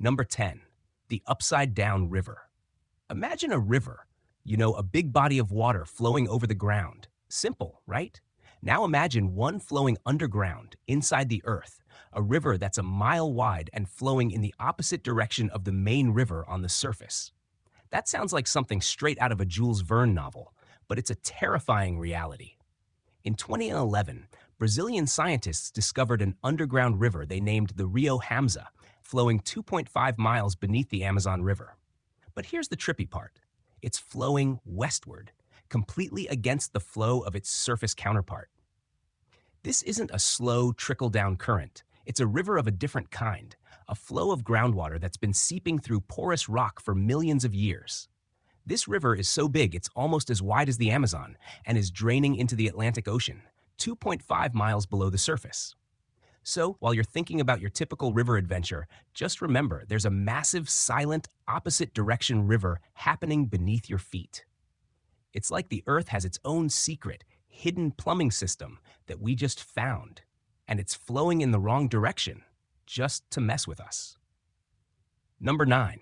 Number 10, the upside down river. Imagine a river, a big body of water flowing over the ground. Simple, right? Now imagine one flowing underground, inside the earth, a river that's a mile wide and flowing in the opposite direction of the main river on the surface. That sounds like something straight out of a Jules Verne novel, but it's a terrifying reality. In 2011, Brazilian scientists discovered an underground river they named the Rio Hamza, flowing 2.5 miles beneath the Amazon River. But here's the trippy part. It's flowing westward, completely against the flow of its surface counterpart. This isn't a slow, trickle-down current. It's a river of a different kind, a flow of groundwater that's been seeping through porous rock for millions of years. This river is so big it's almost as wide as the Amazon and is draining into the Atlantic Ocean, 2.5 miles below the surface. So, while you're thinking about your typical river adventure, just remember there's a massive, silent, opposite direction river happening beneath your feet. It's like the Earth has its own secret, hidden plumbing system that we just found, and it's flowing in the wrong direction, just to mess with us. Number 9,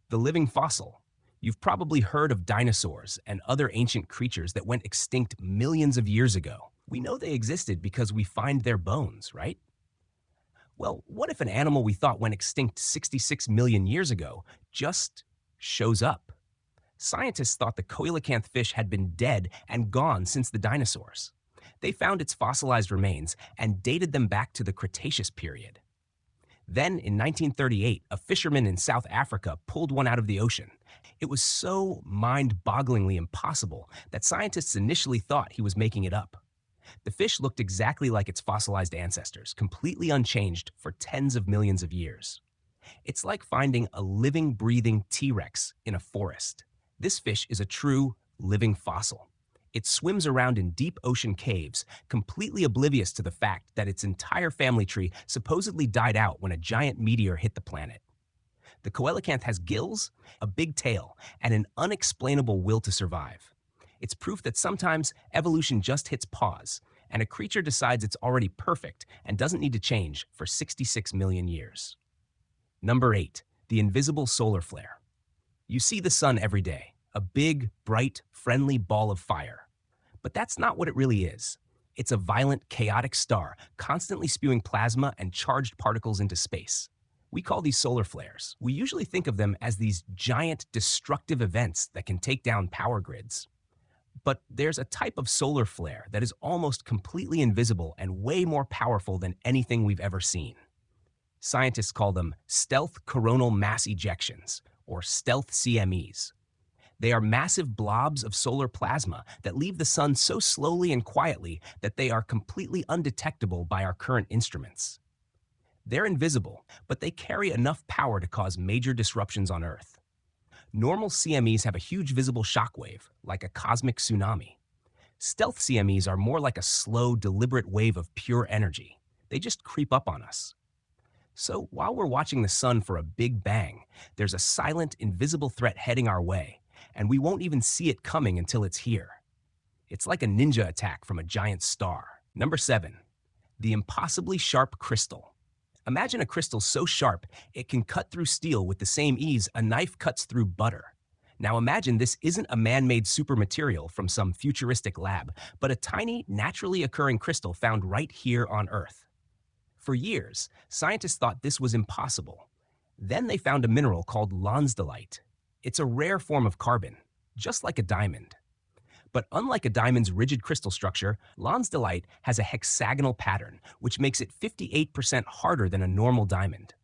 the living fossil. You've probably heard of dinosaurs and other ancient creatures that went extinct millions of years ago. We know they existed because we find their bones, right? Well, what if an animal we thought went extinct 66 million years ago just shows up? Scientists thought the coelacanth fish had been dead and gone since the dinosaurs. They found its fossilized remains and dated them back to the Cretaceous period. Then, in 1938, a fisherman in South Africa pulled one out of the ocean. It was so mind-bogglingly impossible that scientists initially thought he was making it up. The fish looked exactly like its fossilized ancestors, completely unchanged for tens of millions of years. It's like finding a living, breathing T-Rex in a forest. This fish is a true, living fossil. It swims around in deep ocean caves, completely oblivious to the fact that its entire family tree supposedly died out when a giant meteor hit the planet. The coelacanth has gills, a big tail, and an unexplainable will to survive. It's proof that sometimes evolution just hits pause, and a creature decides it's already perfect and doesn't need to change for 66 million years. Number 8, the invisible solar flare. You see the sun every day, a big, bright, friendly ball of fire. But that's not what it really is. It's a violent, chaotic star, constantly spewing plasma and charged particles into space. We call these solar flares. We usually think of them as these giant, destructive events that can take down power grids. But there's a type of solar flare that is almost completely invisible and way more powerful than anything we've ever seen. Scientists call them stealth coronal mass ejections, or stealth CMEs. They are massive blobs of solar plasma that leave the sun so slowly and quietly that they are completely undetectable by our current instruments. They're invisible, but they carry enough power to cause major disruptions on Earth. Normal CMEs have a huge visible shockwave, like a cosmic tsunami. Stealth CMEs are more like a slow, deliberate wave of pure energy. They just creep up on us. So while we're watching the sun for a big bang, there's a silent, invisible threat heading our way, and we won't even see it coming until it's here. It's like a ninja attack from a giant star. Number 7, the impossibly sharp crystal. Imagine a crystal so sharp it can cut through steel with the same ease a knife cuts through butter. Now imagine this isn't a man-made supermaterial from some futuristic lab, but a tiny, naturally occurring crystal found right here on Earth. For years, scientists thought this was impossible. Then they found a mineral called lonsdaleite. It's a rare form of carbon, just like a diamond. But unlike a diamond's rigid crystal structure, lonsdaleite has a hexagonal pattern, which makes it 58% harder than a normal diamond.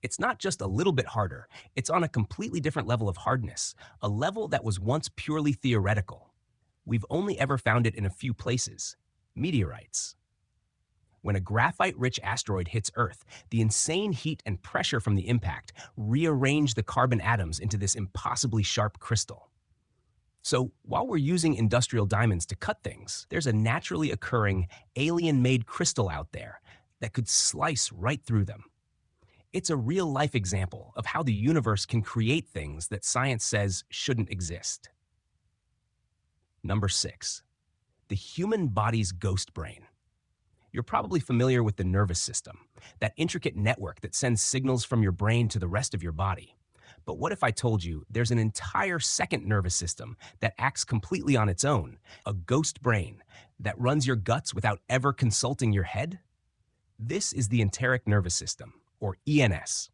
It's not just a little bit harder, it's on a completely different level of hardness, a level that was once purely theoretical. We've only ever found it in a few places, meteorites. When a graphite-rich asteroid hits Earth, the insane heat and pressure from the impact rearrange the carbon atoms into this impossibly sharp crystal. So while we're using industrial diamonds to cut things, there's a naturally occurring, alien-made crystal out there that could slice right through them. It's a real-life example of how the universe can create things that science says shouldn't exist. Number 6, the human body's ghost brain. You're probably familiar with the nervous system, that intricate network that sends signals from your brain to the rest of your body. But what if I told you there's an entire second nervous system that acts completely on its own, a ghost brain that runs your guts without ever consulting your head? This is the enteric nervous system, or ENS.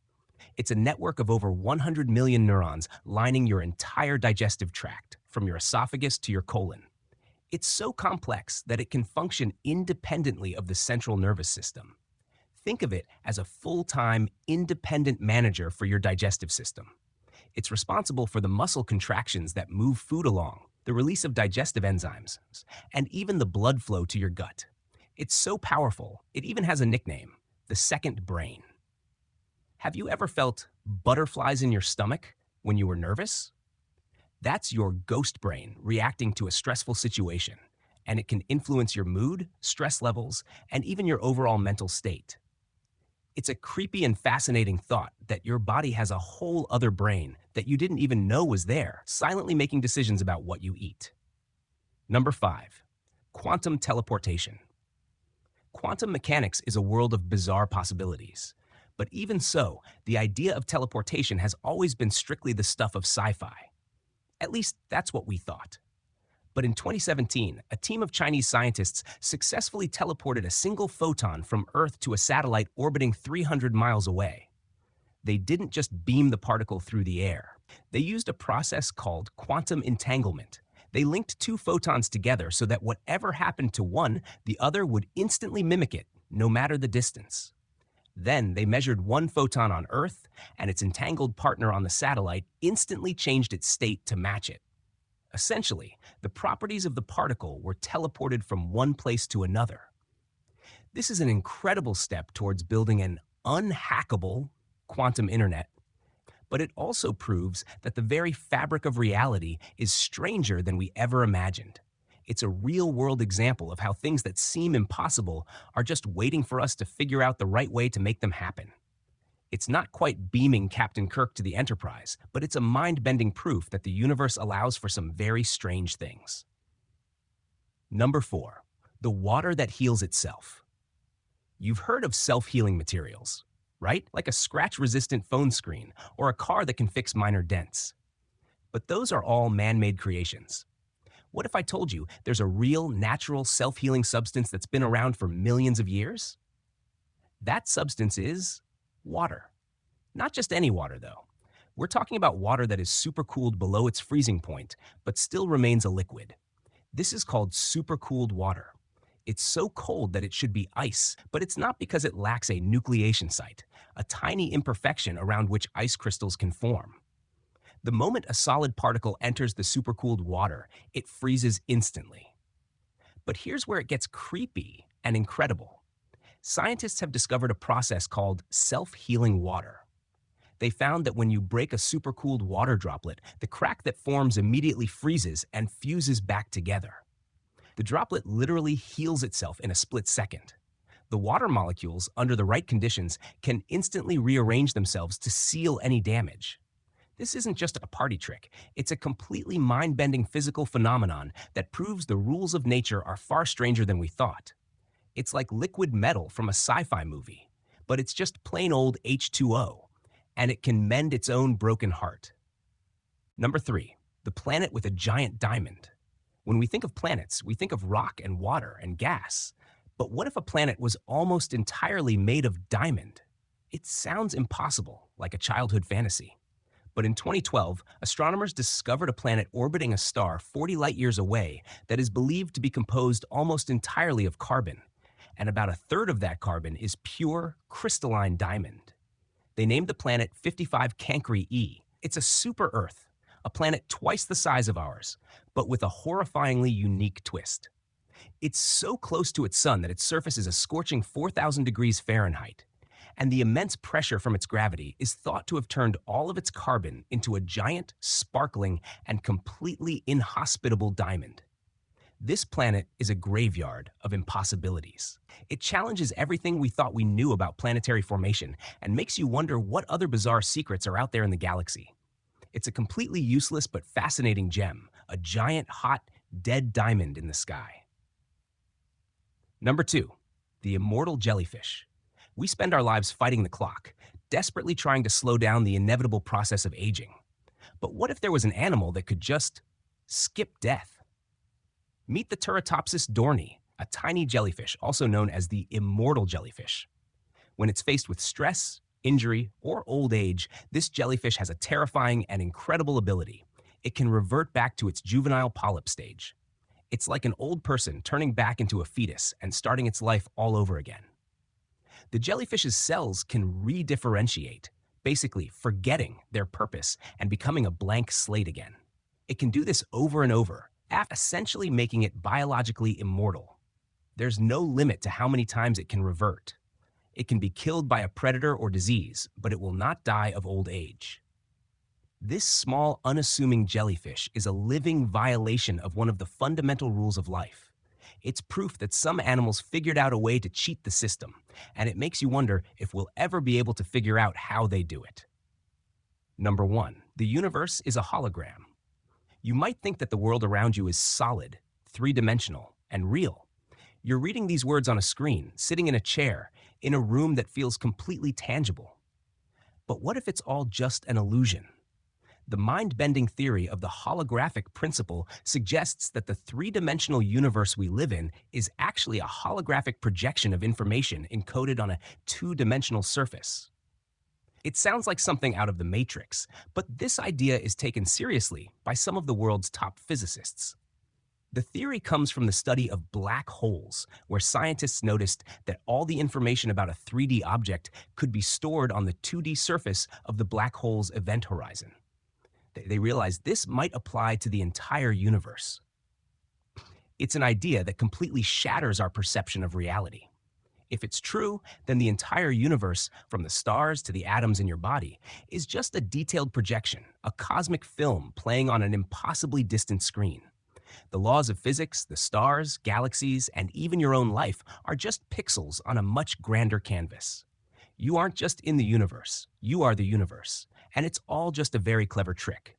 It's a network of over 100 million neurons lining your entire digestive tract, from your esophagus to your colon. It's so complex that it can function independently of the central nervous system. Think of it as a full-time, independent manager for your digestive system. It's responsible for the muscle contractions that move food along, the release of digestive enzymes, and even the blood flow to your gut. It's so powerful, it even has a nickname, the second brain. Have you ever felt butterflies in your stomach when you were nervous? That's your ghost brain reacting to a stressful situation, and it can influence your mood, stress levels, and even your overall mental state. It's a creepy and fascinating thought that your body has a whole other brain that you didn't even know was there, silently making decisions about what you eat. Number 5, quantum teleportation. Quantum mechanics is a world of bizarre possibilities. But even so, the idea of teleportation has always been strictly the stuff of sci-fi. At least that's what we thought. But in 2017, a team of Chinese scientists successfully teleported a single photon from Earth to a satellite orbiting 300 miles away. They didn't just beam the particle through the air. They used a process called quantum entanglement. They linked two photons together so that whatever happened to one, the other would instantly mimic it, no matter the distance. Then they measured one photon on Earth, and its entangled partner on the satellite instantly changed its state to match it. Essentially, the properties of the particle were teleported from one place to another. This is an incredible step towards building an unhackable quantum internet, but it also proves that the very fabric of reality is stranger than we ever imagined. It's a real-world example of how things that seem impossible are just waiting for us to figure out the right way to make them happen. It's not quite beaming Captain Kirk to the Enterprise, but it's a mind-bending proof that the universe allows for some very strange things. Number 4, the water that heals itself. You've heard of self-healing materials, right? Like a scratch-resistant phone screen or a car that can fix minor dents. But those are all man-made creations. What if I told you there's a real, natural, self-healing substance that's been around for millions of years? That substance is water. Not just any water, though. We're talking about water that is supercooled below its freezing point, but still remains a liquid. This is called supercooled water. It's so cold that it should be ice, but it's not because it lacks a nucleation site, a tiny imperfection around which ice crystals can form. The moment a solid particle enters the supercooled water, it freezes instantly. But here's where it gets creepy and incredible. Scientists have discovered a process called self-healing water. They found that when you break a supercooled water droplet, the crack that forms immediately freezes and fuses back together. The droplet literally heals itself in a split second. The water molecules, under the right conditions, can instantly rearrange themselves to seal any damage. This isn't just a party trick. It's a completely mind-bending physical phenomenon that proves the rules of nature are far stranger than we thought. It's like liquid metal from a sci-fi movie, but it's just plain old H2O, and it can mend its own broken heart. Number 3, the planet with a giant diamond. When we think of planets, we think of rock and water and gas. But what if a planet was almost entirely made of diamond? It sounds impossible, like a childhood fantasy. But in 2012, astronomers discovered a planet orbiting a star 40 light-years away that is believed to be composed almost entirely of carbon, and about a third of that carbon is pure, crystalline diamond. They named the planet 55 Cancri E. It's a super-Earth, a planet twice the size of ours, but with a horrifyingly unique twist. It's so close to its sun that its surface is a scorching 4,000 degrees Fahrenheit, and the immense pressure from its gravity is thought to have turned all of its carbon into a giant, sparkling, and completely inhospitable diamond. This planet is a graveyard of impossibilities. It challenges everything we thought we knew about planetary formation and makes you wonder what other bizarre secrets are out there in the galaxy. It's a completely useless but fascinating gem, a giant, hot, dead diamond in the sky. Number 2, The immortal jellyfish. We spend our lives fighting the clock, desperately trying to slow down the inevitable process of aging. But what if there was an animal that could just skip death? Meet the Turritopsis dohrnii, a tiny jellyfish, also known as the immortal jellyfish. When it's faced with stress, injury, or old age, this jellyfish has a terrifying and incredible ability. It can revert back to its juvenile polyp stage. It's like an old person turning back into a fetus and starting its life all over again. The jellyfish's cells can redifferentiate, basically forgetting their purpose and becoming a blank slate again. It can do this over and over, essentially making it biologically immortal. There's no limit to how many times it can revert. It can be killed by a predator or disease, but it will not die of old age. This small, unassuming jellyfish is a living violation of one of the fundamental rules of life. It's proof that some animals figured out a way to cheat the system, and it makes you wonder if we'll ever be able to figure out how they do it. Number 1. The universe is a hologram. You might think that the world around you is solid, three-dimensional, and real. You're reading these words on a screen, sitting in a chair, in a room that feels completely tangible. But what if it's all just an illusion? The mind-bending theory of the holographic principle suggests that the three-dimensional universe we live in is actually a holographic projection of information encoded on a two-dimensional surface. It sounds like something out of the Matrix, but this idea is taken seriously by some of the world's top physicists. The theory comes from the study of black holes, where scientists noticed that all the information about a 3D object could be stored on the 2D surface of the black hole's event horizon. They realized this might apply to the entire universe. It's an idea that completely shatters our perception of reality. If it's true, then the entire universe, from the stars to the atoms in your body, is just a detailed projection, a cosmic film playing on an impossibly distant screen. The laws of physics, the stars, galaxies, and even your own life are just pixels on a much grander canvas. You aren't just in the universe, you are the universe, and it's all just a very clever trick.